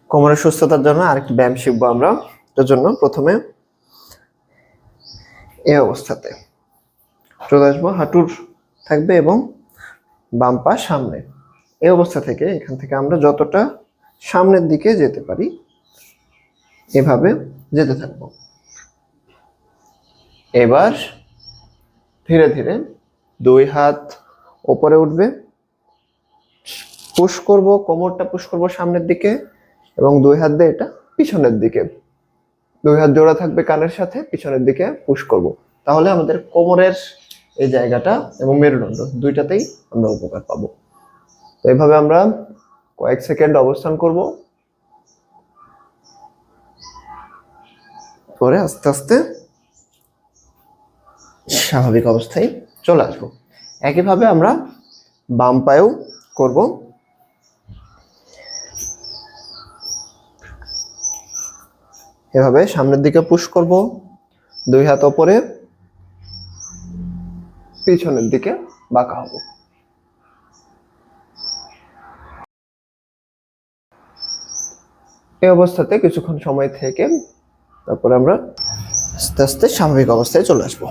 কোমরের সুস্থতার জন্য আরেকটি ব্যায়াম শিখবো আমরা। এর জন্য প্রথমে এই অবস্থাতে চলে আসবো, হাঁটুর থাকবে এবং বাম পা সামনে। এই অবস্থা থেকে এখান থেকে আমরা যতটা সামনের দিকে যেতে পারি এভাবে যেতে থাকবো। এবার ধীরে ধীরে দুই হাত উপরে উঠবে, পুশ করব, কোমরটা পুশ করব সামনের দিকে এবং দুই হাত দিয়ে এটা পিছনের দিকে, দুই হাত জোড়া থাকবে কানের সাথে, পিছনের দিকে পুশ করব। তাহলে আমাদের কোমরের এই জায়গাটা এবং মেরুদণ্ড দুইটাতেই আমরা উপকার পাবো। তো এইভাবে আমরা কয়েক সেকেন্ড অবস্থান করব, পরে আস্তে আস্তে স্বাভাবিক অবস্থায় চলে আসবো। একইভাবে আমরা বাম পায়েও করব। এভাবে সামনের দিকে পুশ করব, দুই হাত ওপরে, পিছনের দিকে বাঁকা হব। এই অবস্থাতে কিছুক্ষণ সময় থেকে তারপর আমরা আস্তে আস্তে স্বাভাবিক অবস্থায় চলে আসবো।